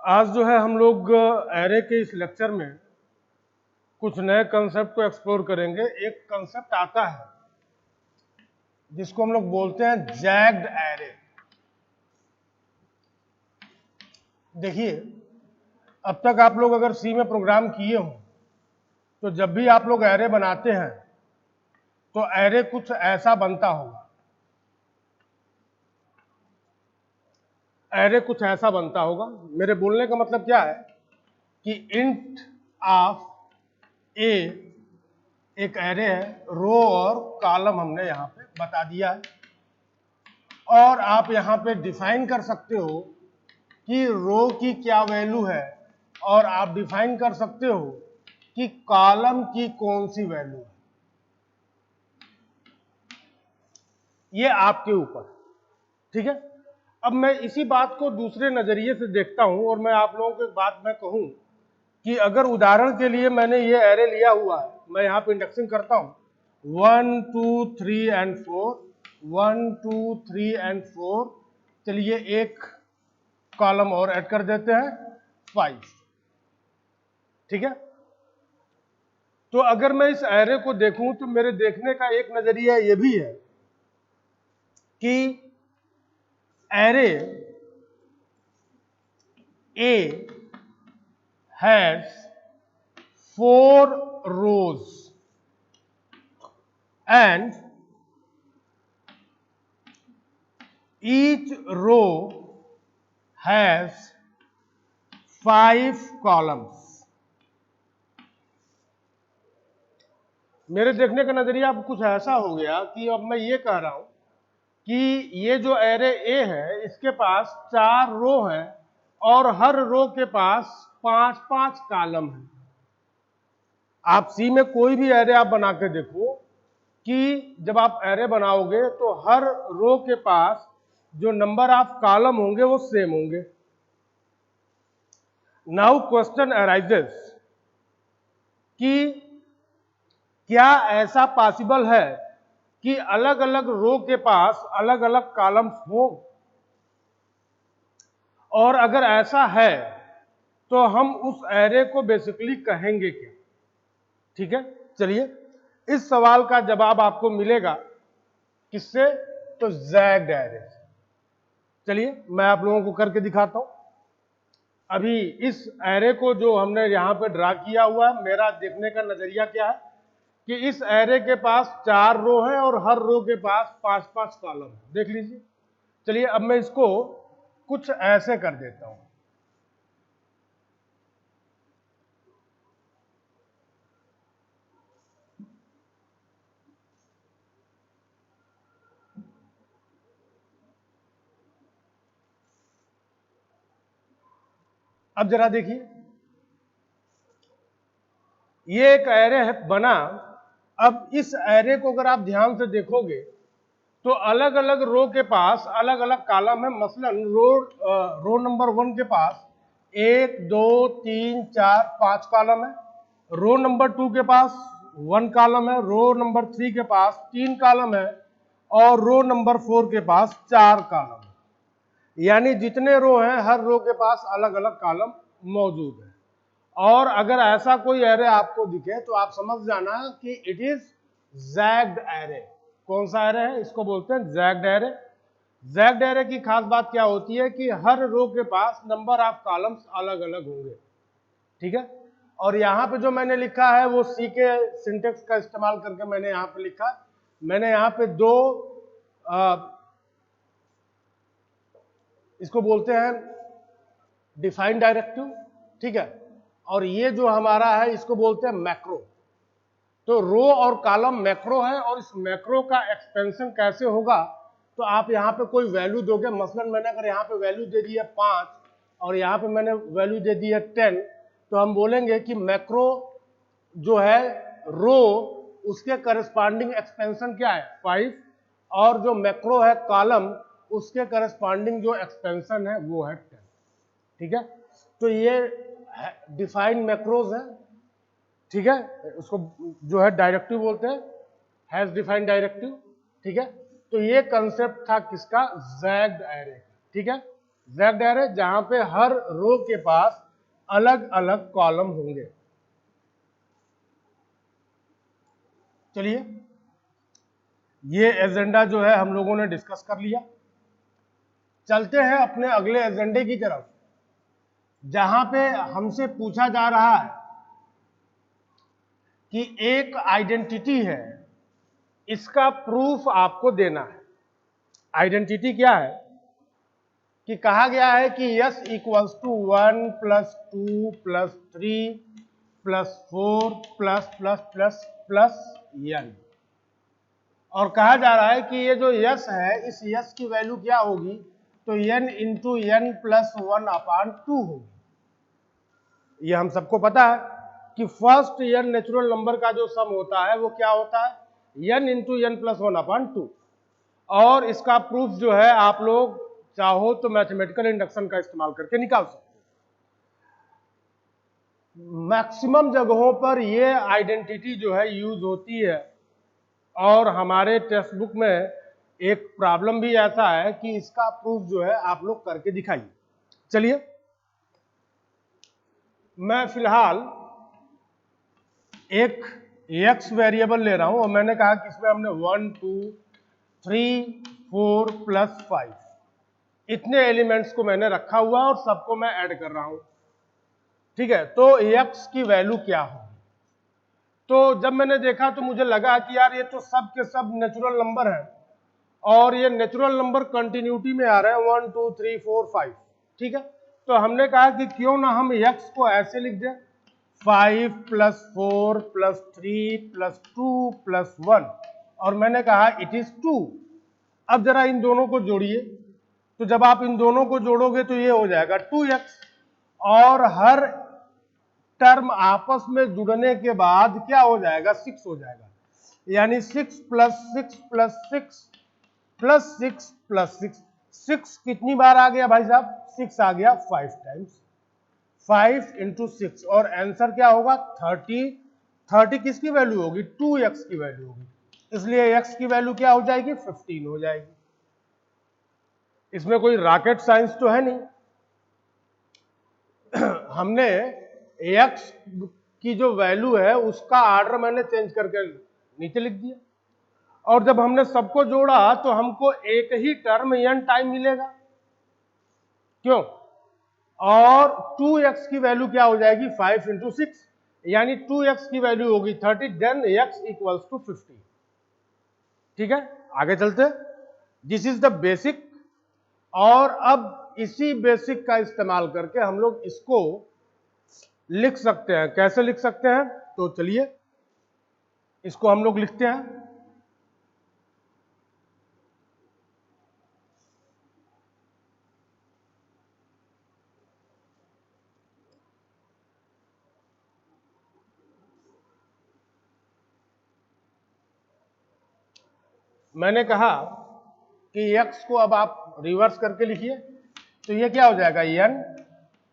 आज जो है हम लोग एरे के इस लेक्चर में कुछ नए कंसेप्ट को एक्सप्लोर करेंगे। एक कंसेप्ट आता है जिसको हम लोग बोलते हैं जैग्ड एरे। देखिए, अब तक आप लोग अगर सी में प्रोग्राम किए हों तो जब भी आप लोग एरे बनाते हैं तो एरे कुछ ऐसा बनता होगा। एरे कुछ ऐसा बनता होगा। मेरे बोलने का मतलब क्या है कि इंट ऑफ ए एक एरे है, रो और कॉलम हमने यहाँ पे बता दिया है, और आप यहाँ पे डिफाइन कर सकते हो कि रो की क्या वैल्यू है और आप डिफाइन कर सकते हो कि कॉलम की कौन सी वैल्यू है। ये आपके ऊपर, ठीक है। अब मैं इसी बात को दूसरे नजरिए से देखता हूं और मैं आप लोगों को एक बात मैं कहूं कि अगर उदाहरण के लिए मैंने ये एरे लिया हुआ है, मैं यहाँ पे इंडेक्सिंग करता हूं 1 2 3 एंड 4, 1 2 3 एंड 4, चलिए एक कॉलम और ऐड कर देते हैं 5, ठीक है। तो अगर मैं इस एरे को देखूं तो मेरे देखने का एक नजरिया ये भी है कि array A has 4 rows and each row has 5 columns। मेरे देखने का नजरिया अब कुछ ऐसा हो गया कि अब मैं ये कह रहा हूं कि ये जो एरे ए है इसके पास 4 रो है और हर रो के पास 5-5 कॉलम है। आप सी में कोई भी एरे आप बना के देखो कि जब आप एरे बनाओगे तो हर रो के पास जो नंबर ऑफ कॉलम होंगे वो सेम होंगे। नाउ क्वेश्चन अराइजेस कि क्या ऐसा पॉसिबल है कि अलग अलग रो के पास अलग अलग कॉलम्स हो, और अगर ऐसा है तो हम उस एरे को बेसिकली कहेंगे क्या, ठीक है। चलिए, इस सवाल का जवाब आपको मिलेगा किससे, तो जैग्ड एरे से। चलिए मैं आप लोगों को करके दिखाता हूं। अभी इस एरे को जो हमने यहां पे ड्रा किया हुआ है, मेरा देखने का नजरिया क्या है कि इस एरे के पास 4 रो है और हर रो के पास 5-5 कॉलम है। देख लीजिए। चलिए अब मैं इसको कुछ ऐसे कर देता हूं। अब जरा देखिए, ये एक एरे है बना। अब इस एरे को अगर आप ध्यान से देखोगे तो अलग अलग रो के पास अलग अलग कॉलम है। मसलन रो नंबर 1 के पास 1 2 3 4 5 कॉलम है। रो नंबर 2 के पास 1 कॉलम है। रो नंबर 3 के पास 3 कॉलम है और रो नंबर 4 के पास 4 कॉलम है। यानी जितने रो हैं हर रो के पास अलग अलग कॉलम मौजूद है। और अगर ऐसा कोई एरे आपको दिखे तो आप समझ जाना कि इट इज जैग्ड एरे। कौन सा एरे है, इसको बोलते हैं जैग्ड एरे। जैग्ड एरे की खास बात क्या होती है कि हर रो के पास नंबर ऑफ कॉलम्स अलग अलग होंगे, ठीक है। और यहां पे जो मैंने लिखा है वो सी के सिंटेक्स का इस्तेमाल करके मैंने यहां पे लिखा। मैंने यहां पे दो इसको बोलते हैं डिफाइन डायरेक्टिव, ठीक है। और ये जो हमारा है इसको बोलते हैं मैक्रो। तो रो और कॉलम मैक्रो है और इस मैक्रो का एक्सपेंशन कैसे होगा, तो आप यहाँ पे कोई वैल्यू दोगे। मसलन मैंने अगर यहाँ पे वैल्यू दे दी है 5 और यहाँ पे मैंने वैल्यू दे दी है 10, तो हम बोलेंगे कि मैक्रो जो है रो उसके करस्पॉन्डिंग एक्सपेंशन क्या है 5, और जो मैक्रो है कॉलम उसके करस्पॉन्डिंग जो एक्सपेंशन है वो है 10, ठीक है। तो ये डिफाइन मैक्रोज है, ठीक है। उसको जो है डायरेक्टिव बोलते हैं, हैज डिफाइंड डायरेक्टिव, ठीक है। तो ये कंसेप्ट था किसका, जैग्ड एरे, ठीक है। एग्जैक्ट एरे जहां पे हर रो के पास अलग अलग कॉलम होंगे। चलिए, ये एजेंडा जो है हम लोगों ने डिस्कस कर लिया। चलते हैं अपने अगले एजेंडे की तरफ, जहां पे हमसे पूछा जा रहा है कि एक आइडेंटिटी है, इसका प्रूफ आपको देना है। आइडेंटिटी क्या है कि कहा गया है कि S equals to 1 plus 2 plus 3 plus 4 plus plus plus plus n, और कहा जा रहा है कि ये जो यस है, इस यस की वैल्यू क्या होगी, तो n इंटू n प्लस 1 अपान 2 होगी। ये हम सबको पता है कि फर्स्ट n नेचुरल नंबर का जो सम होता है वो क्या होता है, n इंटू n प्लस 1 अपान 2। और इसका प्रूफ जो है आप लोग चाहो तो मैथमेटिकल इंडक्शन का इस्तेमाल करके निकाल सकते हो। मैक्सिमम जगहों पर ये आइडेंटिटी जो है यूज होती है, और हमारे टेक्स्ट बुक में एक प्रॉब्लम भी ऐसा है कि इसका प्रूफ जो है आप लोग करके दिखाइए। चलिए, मैं फिलहाल एक x वेरिएबल ले रहा हूं, और मैंने कहा कि इसमें हमने 1 2 3 4 प्लस 5 इतने एलिमेंट्स को मैंने रखा हुआ और सबको मैं ऐड कर रहा हूं। ठीक है, तो x की वैल्यू क्या होगी? तो जब मैंने देखा तो मुझे लगा कि यार ये तो सब के सब नेचुरल नंबर है, और ये नेचुरल नंबर कंटिन्यूटी में आ रहे हैं 1 2 3 4 5। ठीक है, तो हमने कहा कि क्यों ना हम x को ऐसे लिख दें, 5 प्लस 4 प्लस 3 प्लस 2 प्लस 1, और मैंने कहा इट इज 2। अब जरा इन दोनों को जोड़िए, तो जब आप इन दोनों को जोड़ोगे तो ये हो जाएगा 2x, और हर टर्म आपस में जुड़ने के बाद क्या हो जाएगा, 6 हो जाएगा। यानी 6 प्लस 6 प्लस 6 प्लस 6 प्लस 6, 6 कितनी बार आ गया भाई साहब, 6 आ गया 5 टाइम्स, 5 इंटू 6, और आंसर क्या होगा 30। 30 किसकी वैल्यू होगी, 2x की वैल्यू होगी, इसलिए x की वैल्यू क्या हो जाएगी, 15 हो जाएगी। इसमें कोई रॉकेट साइंस तो है नहीं। हमने x की जो वैल्यू है उसका ऑर्डर मैंने चेंज करके नीचे लिख दिया, और जब हमने सबको जोड़ा तो हमको एक ही टर्म n टाइम मिलेगा, क्यों, और 2x की वैल्यू क्या हो जाएगी, 5 इंटू 6, यानी 2x की वैल्यू होगी 30, देन x इक्वल्स टू 50। ठीक है, आगे चलते, दिस इज द बेसिक। और अब इसी बेसिक का इस्तेमाल करके हम लोग इसको लिख सकते हैं। कैसे लिख सकते हैं, तो चलिए इसको हम लोग लिखते हैं। मैंने कहा कि x को अब आप रिवर्स करके लिखिए, तो ये क्या हो जाएगा, n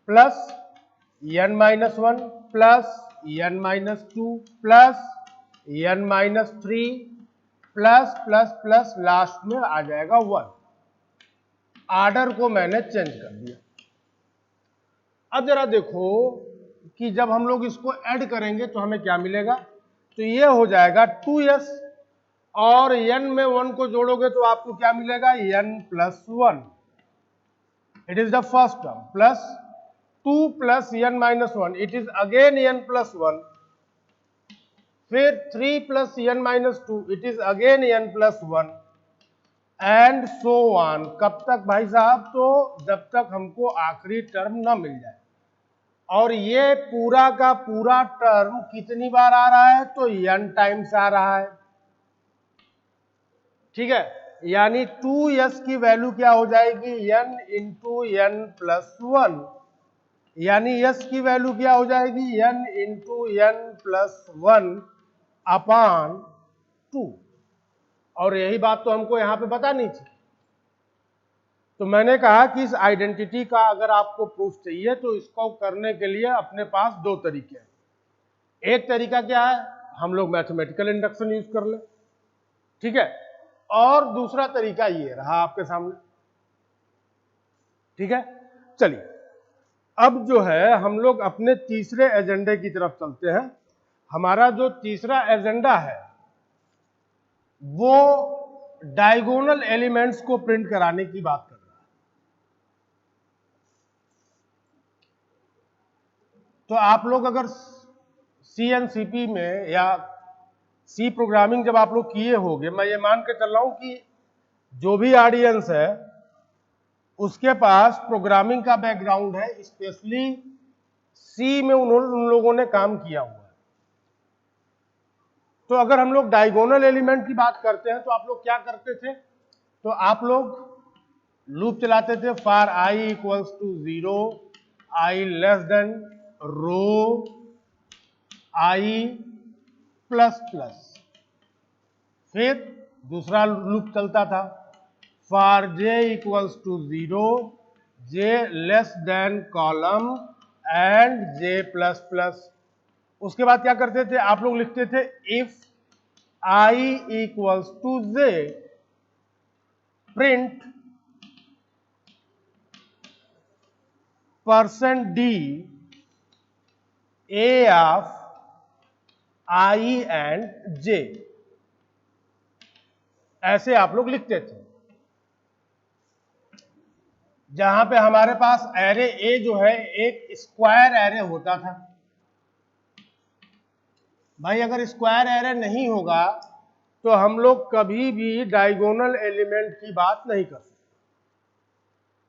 plus n minus 1 plus n minus 2 plus n minus 3 plus plus plus last में आ जाएगा 1। ऑर्डर को मैंने चेंज कर दिया। अब जरा देखो कि जब हम लोग इसको ऐड करेंगे तो हमें क्या मिलेगा, तो ये हो जाएगा 2s, और n में 1 को जोड़ोगे तो आपको क्या मिलेगा, n plus 1, it is the first term, plus 2 plus n minus 1, it is again n plus 1, फिर 3 plus n minus 2, it is again n plus 1, and so on. कब तक भाई साहब, तो जब तक हमको आखिरी टर्म ना मिल जाए। और ये पूरा का पूरा टर्म कितनी बार आ रहा है, तो n टाइम्स आ रहा है। ठीक है, यानी 2s की वैल्यू क्या हो जाएगी, n इंटू n प्लस 1, यानी s की वैल्यू क्या हो जाएगी, n इंटू n प्लस 1 अपान 2। और यही बात तो हमको यहां पे बतानी थी। तो मैंने कहा कि इस आइडेंटिटी का अगर आपको प्रूफ चाहिए तो इसको करने के लिए अपने पास दो तरीके हैं। एक तरीका क्या है, हम लोग मैथमेटिकल इंडक्शन यूज कर ले, ठीक है, और दूसरा तरीका ये रहा आपके सामने। ठीक है, चलिए अब जो है हम लोग अपने तीसरे एजेंडे की तरफ चलते हैं। हमारा जो तीसरा एजेंडा है वो डायगोनल एलिमेंट्स को प्रिंट कराने की बात कर रहा है। तो आप लोग अगर CNCP में या सी प्रोग्रामिंग जब आप लोग किए होंगे, मैं ये मान के चल रहा हूं कि जो भी ऑडियंस है उसके पास प्रोग्रामिंग का बैकग्राउंड है, स्पेशली सी में उन लोगों ने काम किया हुआ है। तो अगर हम लोग डायगोनल एलिमेंट की बात करते हैं तो आप लोग क्या करते थे? तो आप लोग लूप चलाते थे for i equals to 0, i less than row i plus plus. फिर दूसरा लूप चलता था for j equals to 0, j less than column and j plus plus. उसके बाद क्या करते थे? आप लोग लिखते थे if i equals to j, print %d a of i and j। ऐसे आप लोग लिखते थे। जहां पे हमारे पास एरे ए जो है एक स्क्वायर एरे होता था। भाई अगर स्क्वायर एरे नहीं होगा तो हम लोग कभी भी डायगोनल एलिमेंट की बात नहीं कर सकते।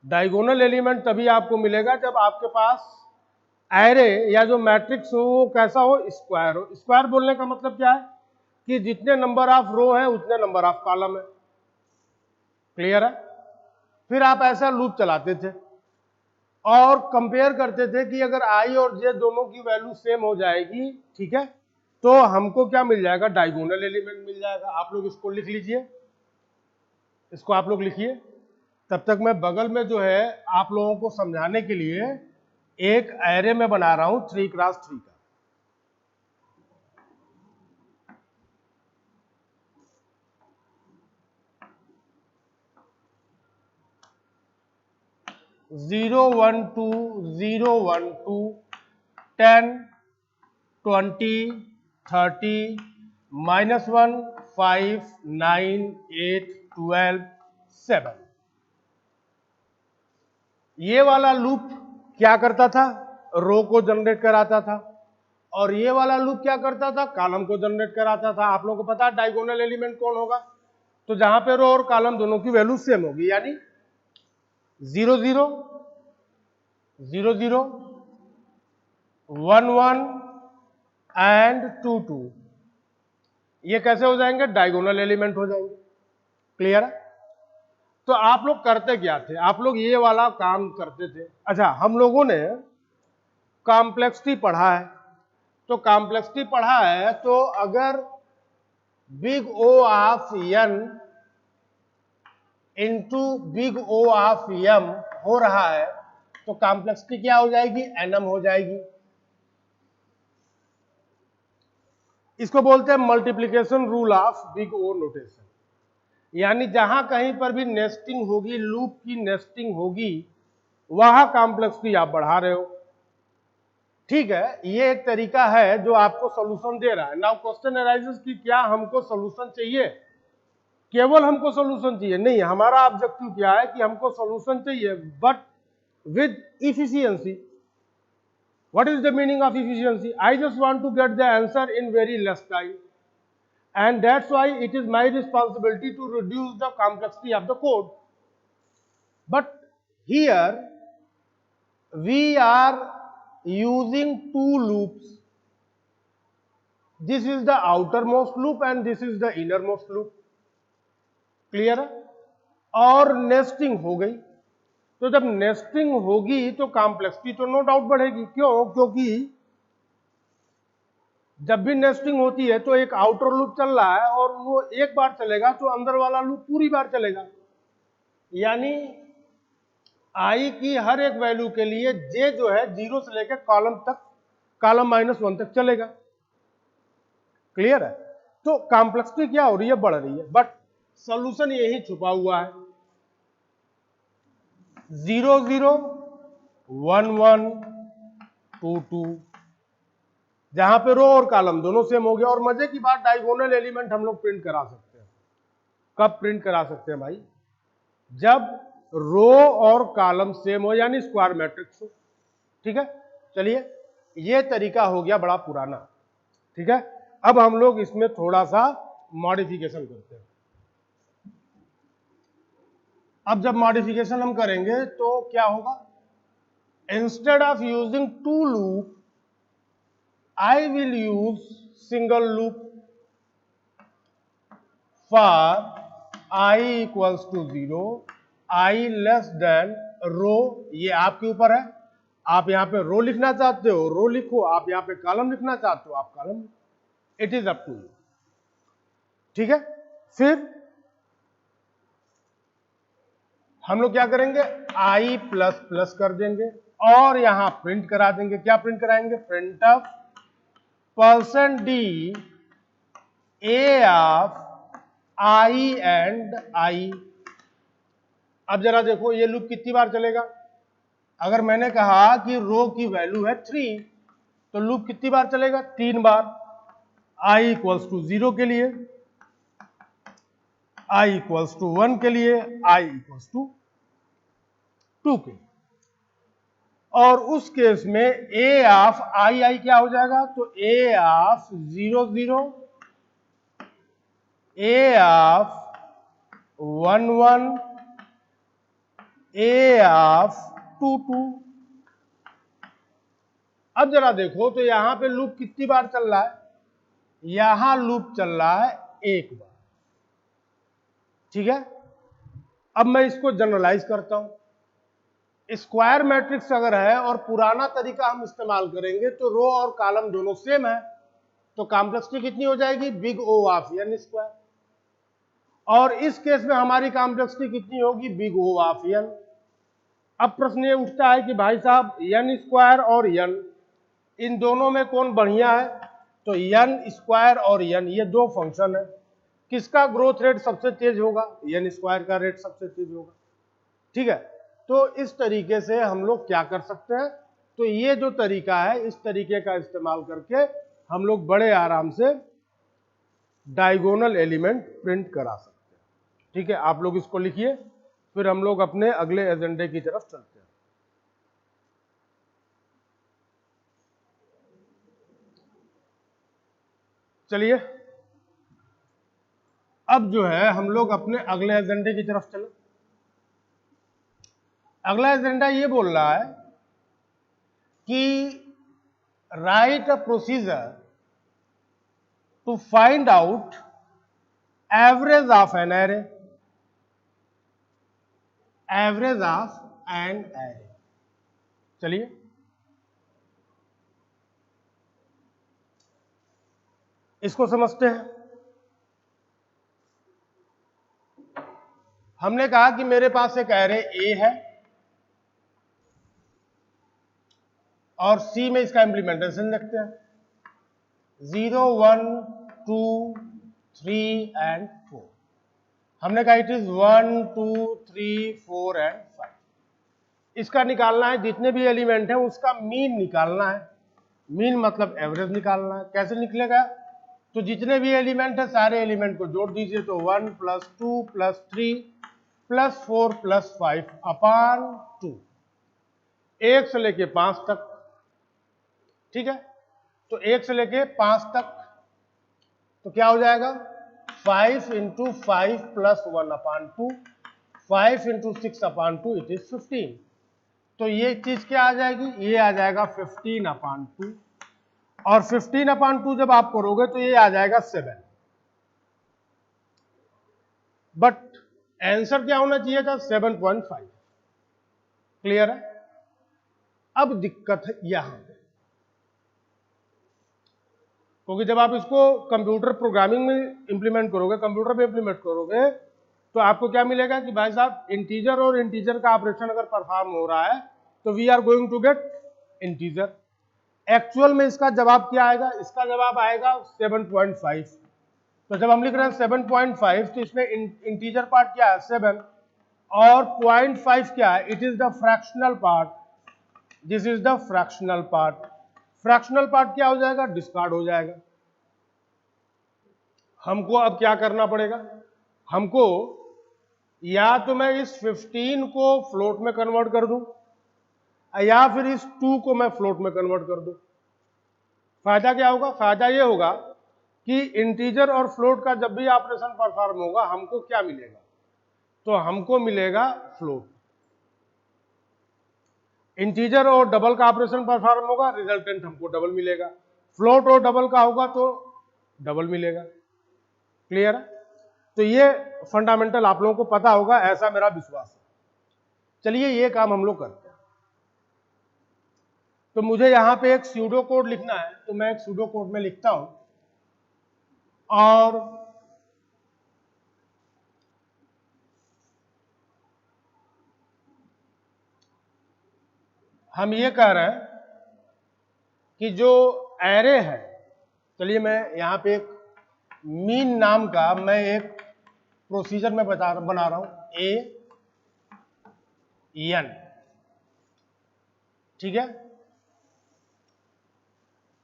डायगोनल एलिमेंट तभी आपको मिलेगा जब आपके पास एरे या जो मैट्रिक्स हो वो कैसा हो? स्क्वायर हो। स्क्वायर बोलने का मतलब क्या है? कि जितने नंबर ऑफ रो है उतने नंबर ऑफ कॉलम है। क्लियर है? फिर आप ऐसा लूप चलाते थे और कंपेयर करते थे कि अगर आई और जे दोनों की वैल्यू सेम हो जाएगी, ठीक है, तो हमको क्या मिल जाएगा? डायगोनल एलिमेंट मिल जाएगा। आप लोग इसको लिख लीजिए, इसको आप लोग लिखिए। तब तक मैं बगल में जो है आप लोगों को समझाने के लिए एक एरे में बना रहा हूं 3x3 का। जीरो 1 2 0 1 2 10 20 30 -1 5 9 8 12 7। ये वाला लूप क्या करता था? रो को जनरेट कराता था। और ये वाला लूप क्या करता था? कॉलम को जनरेट कराता था। आप लोगों को पता है डायगोनल एलिमेंट कौन होगा? तो जहां पे रो और कॉलम दोनों की वैल्यू सेम होगी, यानी 0 0 0 0 1 1 एंड 2 2। ये कैसे हो जाएंगे? डायगोनल एलिमेंट हो जाएंगे। क्लियर है? तो आप लोग करते क्या थे? आप लोग ये वाला काम करते थे। अच्छा, हम लोगों ने कॉम्प्लेक्सिटी पढ़ा है। तो कॉम्प्लेक्सिटी पढ़ा है तो अगर big O of n into big O of m हो रहा है तो कॉम्प्लेक्सिटी क्या हो जाएगी? nm हो जाएगी। इसको बोलते हैं multiplication rule of big O notation. यानी जहां कहीं पर भी नेस्टिंग होगी, लूप की नेस्टिंग होगी, वहां कॉम्प्लेक्सिटी आप बढ़ा रहे हो। ठीक है, ये एक तरीका है जो आपको सॉल्यूशन दे रहा है। नाउ क्वेश्चन अराइजेस कि क्या हमको सॉल्यूशन चाहिए? केवल हमको सॉल्यूशन चाहिए नहीं, हमारा ऑब्जेक्टिव क्या है कि हमको सॉल्यूशन चाहिए but with efficiency. What is the meaning of efficiency? I just want to get the answer in very less time, and that's why it is my responsibility to reduce the complexity of the code. But here we are using two loops. This is the outermost loop and this is the innermost loop. Clear है? और nesting हो गई। तो जब nesting होगी तो complexity तो no doubt बढ़ेगी। क्यों? क्योंकि जब भी नेस्टिंग होती है तो एक आउटर लूप चल रहा है और वो एक बार चलेगा तो अंदर वाला लूप पूरी बार चलेगा। यानी आई की हर एक वैल्यू के लिए जे जो है 0 से लेकर कॉलम तक, कॉलम -1 तक चलेगा। क्लियर है? तो कॉम्प्लेक्सिटी क्या हो रही है? बढ़ रही है, बट सॉल्यूशन यही छुपा हुआ है। 0 0 1 1 2 2, जहां पे रो और कॉलम दोनों सेम हो गया। और मजे की बात, डायगोनल एलिमेंट हम लोग प्रिंट करा सकते हैं। कब प्रिंट करा सकते हैं भाई? जब रो और कॉलम सेम हो, यानी स्क्वायर मैट्रिक्स हो। ठीक है, चलिए ये तरीका हो गया बड़ा पुराना। ठीक है, अब हम लोग इसमें थोड़ा सा मॉडिफिकेशन करते हैं। अब जब मॉडिफिकेशन हम करेंगे तो क्या होगा? Instead of using two loop I will use single loop for I equals to 0, I less than रो। ये आपके ऊपर है, आप यहां पे रो लिखना चाहते हो रो लिखो, आप यहां पे कॉलम लिखना चाहते हो आप column, it is up to you. ठीक है, फिर हम लोग क्या करेंगे? I प्लस प्लस कर देंगे और यहां प्रिंट करा देंगे। क्या प्रिंट कराएंगे? Print of %d a of I and I। अब जरा देखो ये लूप कितनी बार चलेगा? अगर मैंने कहा कि रो की वैल्यू है 3, तो लूप कितनी बार चलेगा? 3 बार। I इक्वल्स टू 0 के लिए, I इक्वल्स टू 1 के लिए, I इक्वल्स टू 2 के लिए। और उस केस में A ऑफ I क्या हो जाएगा? तो A of 0 0, A of 1 1, A of 2 2। अब जरा देखो तो यहां पे लूप कितनी बार चल रहा है? यहां लूप चल रहा है 1 बार। ठीक है, अब मैं इसको जनरलाइज करता हूं। स्क्वायर मैट्रिक्स अगर है और पुराना तरीका हम इस्तेमाल करेंगे तो रो और कॉलम दोनों सेम है, तो कॉम्प्लेक्सिटी कितनी हो जाएगी? Big O of n square. और इस केस में हमारी कॉम्प्लेक्सिटी कितनी होगी? Big O of n। अब प्रश्न ये उठता है कि भाई साहब n स्क्वायर और n, इन दोनों में कौन बढ़िया है? तो n स्क्वायर और n ये दो फंक्शन है, किसका ग्रोथ रेट सबसे तेज होगा? n स्क्वायर का रेट सबसे तेज होगा। ठीक है, तो इस तरीके से हम लोग क्या कर सकते हैं? तो ये जो तरीका है, इस तरीके का इस्तेमाल करके हम लोग बड़े आराम से डायगोनल एलिमेंट प्रिंट करा सकते हैं। ठीक है, आप लोग इसको लिखिए, फिर हम लोग अपने अगले एजेंडे की तरफ चलते हैं। चलिए अब जो है हम लोग अपने अगले एजेंडे की तरफ चले। अगला एजेंडा ये बोल रहा है कि write a procedure to find out average of an array, average of an array. चलिए इसको समझते हैं। हमने कहा कि मेरे पास एक एरे ए है और सी में इसका इंप्लीमेंटेशन देखते हैं, 0 1 2 3 एंड 4। हमने कहा इट इज 1 2 3 4 एंड 5। इसका निकालना है, जितने भी एलिमेंट हैं उसका मीन निकालना है। मीन मतलब एवरेज निकालना है। कैसे निकलेगा? तो जितने भी एलिमेंट है सारे एलिमेंट को जोड़ दीजिए, तो 1 + 2 + 3 + 4 + 5 अपान 2, 1 से लेके 5 तक। ठीक है, तो 1 से लेके 5 तक तो क्या हो जाएगा? 5 × 5 + 1 अपान 2, 5 × 6 अपान 2, इट इज 15। तो ये चीज क्या आ जाएगी? ये आ जाएगा 15 अपान 2, और 15 अपान 2 जब आप करोगे तो ये आ जाएगा 7। बट आंसर क्या होना चाहिए था? 7.5। क्लियर है? अब दिक्कत है यहां, क्योंकि जब आप इसको कंप्यूटर प्रोग्रामिंग में इंप्लीमेंट करोगे, कंप्यूटर पे इंप्लीमेंट करोगे, तो आपको क्या मिलेगा कि भाई साहब इंटीजर और इंटीजर का ऑपरेशन अगर परफॉर्म हो रहा है तो we are going to get integer. Actual में इसका जवाब क्या आएगा? इसका जवाब आएगा 7.5। तो जब हम लिख रहे हैं 7.5 तो इसमें इंटीजर पार्ट क्या है? 7, और 0.5 क्या है? It is the fractional part, this is the fractional part. Fractional part क्या हो जाएगा? डिस्कार्ड हो जाएगा। हमको अब क्या करना पड़ेगा? हमको या तो मैं इस 15 को फ्लोट में कन्वर्ट कर दूं, या फिर इस 2 को मैं फ्लोट में कन्वर्ट कर दूं। फायदा क्या होगा? फायदा ये होगा कि इंटीजर और फ्लोट का जब भी ऑपरेशन परफॉर्म होगा हमको क्या मिलेगा? तो हमको मिलेगा फ्लोट। इंटीजर और डबल का ऑपरेशन परफॉर्म होगा, रिजल्टेंट हमको डबल मिलेगा। फ्लोट और डबल का होगा तो डबल मिलेगा। क्लियर है? तो ये फंडामेंटल आप लोगों को पता होगा, ऐसा मेरा विश्वास है। चलिए ये काम हम लोग करते हैं। तो मुझे यहां पे एक स्यूडो कोड लिखना है, तो मैं एक स्यूडो कोड में लिखता हूं और हम ये कह रहे हैं कि जो एरे है, चलिए मैं यहां पे एक मीन नाम का मैं एक प्रोसीजर में बना रहा हूं, AN, ठीक है।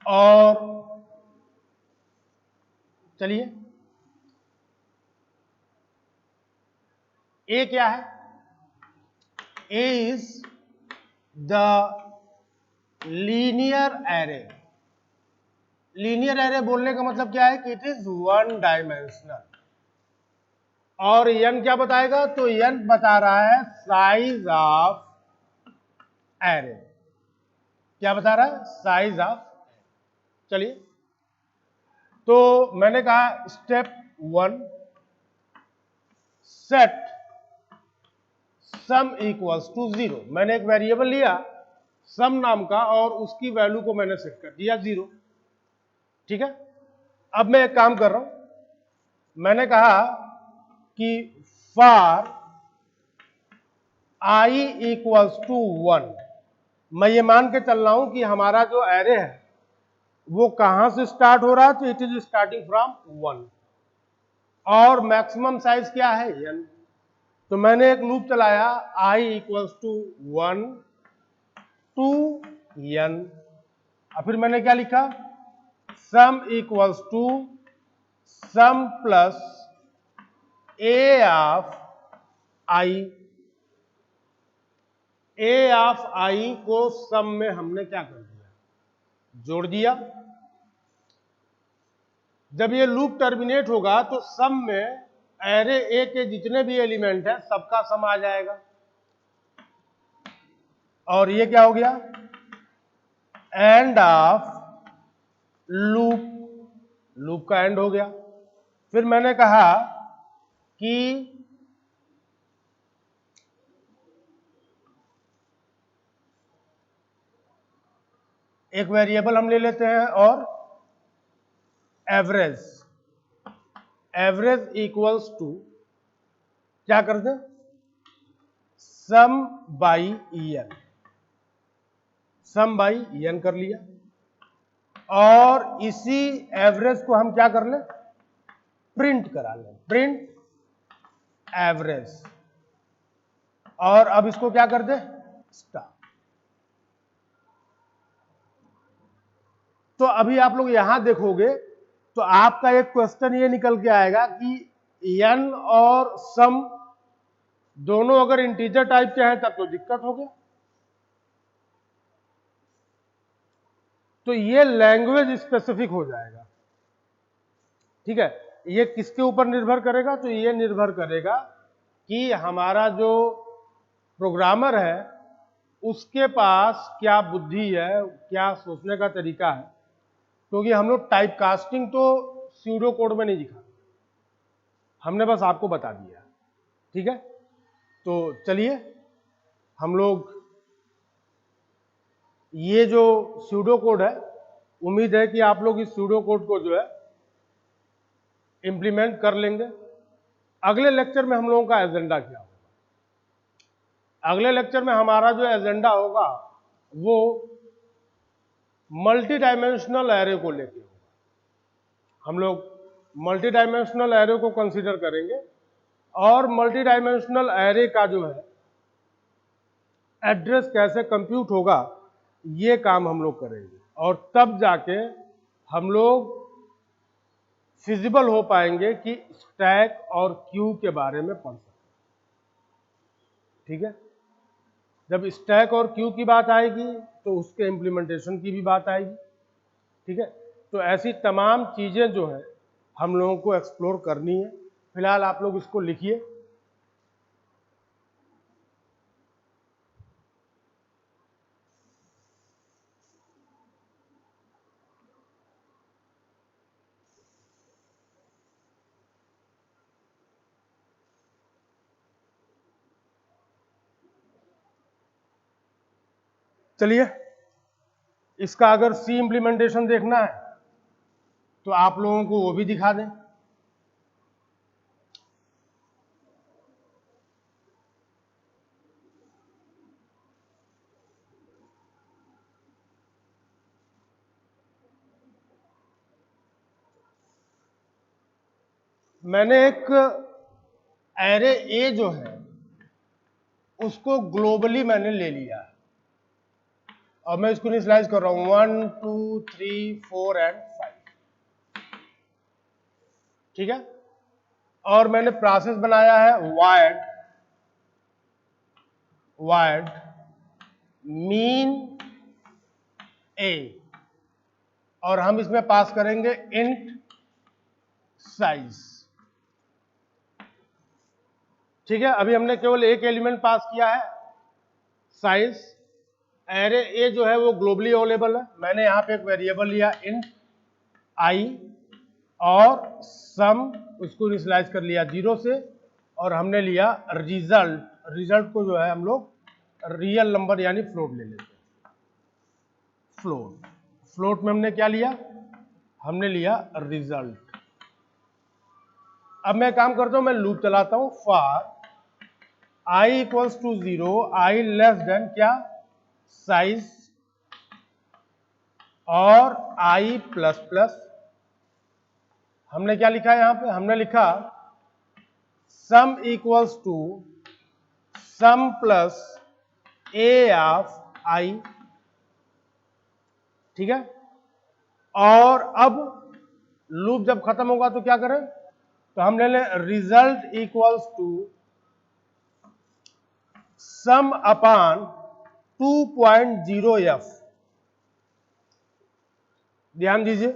और चलिए A क्या है? A is the linear array. Linear array बोलने का मतलब क्या है कि इट इज वन डायमेंशनल। और n क्या बताएगा? तो n बता रहा है साइज ऑफ एरे। क्या बता रहा है? Size of. चलिए, तो मैंने कहा step 1, set sum equals to 0। मैंने एक वेरिएबल लिया सम नाम का और उसकी वैल्यू को मैंने सेट कर दिया 0। ठीक है। अब मैं एक काम कर रहा हूं, मैंने कहा कि फॉर i इक्वल्स टू 1, मैं ये मान के चल रहा हूं कि हमारा जो एरे है वो कहां से स्टार्ट हो रहा है? तो इट इज स्टार्टिंग फ्रॉम 1 और मैक्सिमम साइज क्या है? n। तो मैंने एक लूप चलाया i equals to 1 to n, और फिर मैंने क्या लिखा? Sum equals to sum plus a of i। a of i को सम में हमने क्या कर दिया? जोड़ दिया। जब ये लूप टर्मिनेट होगा तो सम में एरे ए के जितने भी एलिमेंट हैं सबका सम आ जाएगा। और ये क्या हो गया? एंड ऑफ लूप, लूप का एंड हो गया। फिर मैंने कहा कि एक वेरिएबल हम ले लेते हैं और एवरेज, एवरेज इक्वल्स टू क्या कर दे? Sum by en, sum by en कर लिया। और इसी एवरेज को हम क्या कर ले? प्रिंट करा लें, प्रिंट एवरेज। और अब इसको क्या कर दे? स्टार। तो अभी आप लोग यहां देखोगे तो आपका एक क्वेश्चन ये निकल के आएगा कि n और सम दोनों अगर इंटीजर टाइप के हैं तब तो दिक्कत हो गया। तो ये लैंग्वेज स्पेसिफिक हो जाएगा। ठीक है। ये किसके ऊपर निर्भर करेगा? तो ये निर्भर करेगा कि हमारा जो प्रोग्रामर है उसके पास क्या बुद्धि है, क्या सोचने का तरीका है। क्योंकि हम लोग टाइप कास्टिंग तो स्यूडो कोड में नहीं दिखा, हमने बस आपको बता दिया। ठीक है। तो चलिए हम लोग ये जो स्यूडो कोड है, उम्मीद है कि आप लोग इस स्यूडो कोड को जो है इंप्लीमेंट कर लेंगे। अगले लेक्चर में हम लोगों का एजेंडा क्या होगा? अगले लेक्चर में हमारा जो एजेंडा होगा वो मल्टी डायमेंशनल एरे को लेके होगा। हम लोग मल्टी डायमेंशनल एरे को कंसीडर करेंगे और मल्टी डायमेंशनल एरे का जो है एड्रेस कैसे कंप्यूट होगा, ये काम हम लोग करेंगे और तब जाके हम लोग फिजिबल हो पाएंगे कि स्टैक और क्यू के बारे में पढ़ सकते। ठीक है, जब स्टैक और क्यू की बात आएगी तो उसके इम्प्लीमेंटेशन की भी बात आएगी। ठीक है, तो ऐसी तमाम चीजें जो है हम लोगों को एक्सप्लोर करनी है। फिलहाल आप लोग इसको लिखिए। चलिए, इसका अगर सी इम्प्लीमेंटेशन देखना है तो आप लोगों को वो भी दिखा दें। मैंने एक एरे ए जो है उसको ग्लोबली मैंने ले लिया है और मैं इसको इनिशियलाइज कर रहा हूं 1 2 3 4 एंड 5। ठीक है, और मैंने प्रोसेस बनाया है वायर्ड मीन ए और हम इसमें पास करेंगे इंट साइज। ठीक है, अभी हमने केवल एक एलिमेंट पास किया है साइज। एरे ए जो है वो ग्लोबली अवेलेबल है। मैंने यहां पे एक वेरिएबल लिया इंट आई और सम उसको इनिशियलाइज कर लिया 0 से और हमने लिया रिजल्ट को जो है हम लोग रियल नंबर यानी फ्लोट ले लेते हैं। फ्लोट में हमने क्या लिया, हमने लिया रिजल्ट। अब मैं काम करता हूं, मैं लूप चलाता हूं for i equals to 0 i less than क्या साइज और i प्लस प्लस। हमने क्या लिखा है यहां पे, हमने लिखा sum equals to sum plus a of i। ठीक है, और अब लूप जब खत्म होगा तो क्या करें, तो हम ले लें result equals to sum upon 2.0f। ध्यान दीजिए,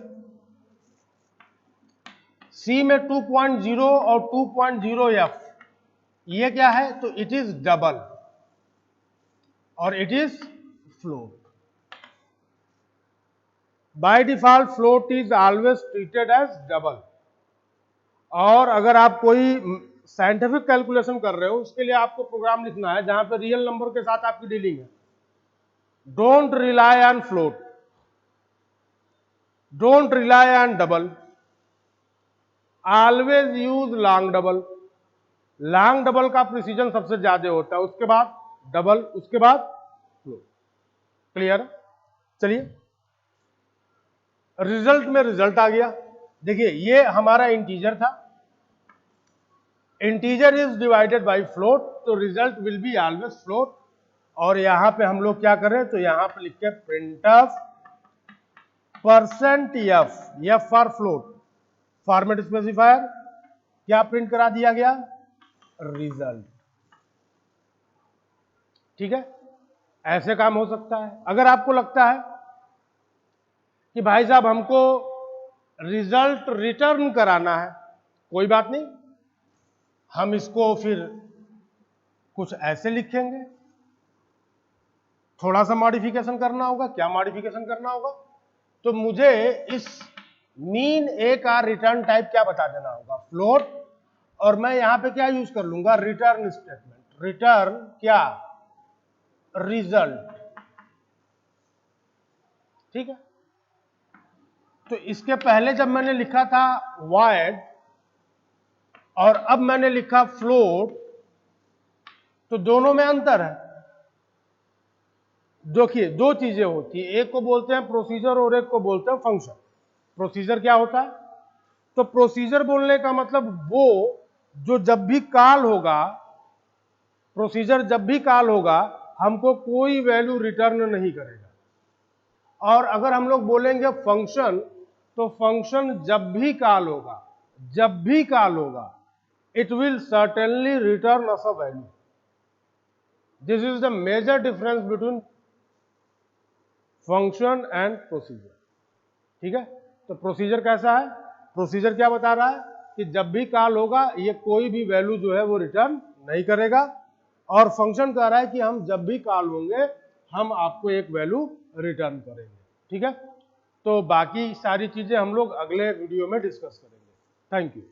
C में 2.0 और 2.0f ये क्या है, तो इट इज डबल और it is float. By default float is always treated as double. और अगर आप कोई साइंटिफिक कैलकुलेशन कर रहे हो उसके लिए आपको प्रोग्राम लिखना है जहां पे रियल नंबर के साथ आपकी डीलिंग है। Don't rely on float, don't rely on double, always use long double. Long double का प्रिसीजन सबसे ज्यादा होता है, उसके बाद डबल, उसके बाद फ्लोट। क्लियर? चलिए, रिजल्ट में रिजल्ट आ गया। देखिए ये हमारा इंटीजर था, integer is divided by float, तो result will be always float. और यहां पे हम लोग क्या करें, तो यहां पे लिख के print of %f for float format specifier क्या प्रिंट करा दिया गया, रिजल्ट। ठीक है, ऐसे काम हो सकता है। अगर आपको लगता है कि भाई साहब हमको रिजल्ट रिटर्न कराना है, कोई बात नहीं, हम इसको फिर कुछ ऐसे लिखेंगे। थोड़ा सा मॉडिफिकेशन करना होगा। क्या मॉडिफिकेशन करना होगा, तो मुझे इस मीन ए का रिटर्न टाइप क्या बता देना होगा, फ्लोट। और मैं यहां पे क्या यूज कर लूंगा, रिटर्न स्टेटमेंट। रिटर्न क्या, रिजल्ट। ठीक है, तो इसके पहले जब मैंने लिखा था वाइड और अब मैंने लिखा फ्लोट, तो दोनों में अंतर है। देखिए दो चीजें होती है, एक को बोलते हैं प्रोसीजर और एक को बोलते हैं फंक्शन। प्रोसीजर क्या होता है, तो प्रोसीजर बोलने का मतलब वो जो जब भी कॉल होगा, प्रोसीजर जब भी कॉल होगा हमको कोई वैल्यू रिटर्न नहीं करेगा। और अगर हम लोग बोलेंगे फंक्शन, तो फंक्शन जब भी कॉल होगा, जब भी कॉल होगा, it will certainly return us a value. This is the major difference between function and procedure. ठीक है, तो प्रोसीजर कैसा है? प्रोसीजर क्या बता रहा है कि जब भी कॉल होगा ये कोई भी वैल्यू जो है वो रिटर्न नहीं करेगा, और फंक्शन कह रहा है कि हम जब भी कॉल होंगे हम आपको एक वैल्यू रिटर्न करेंगे। ठीक है, तो बाकी सारी चीजें हम लोग अगले वीडियो में डिस्कस करेंगे। Thank you.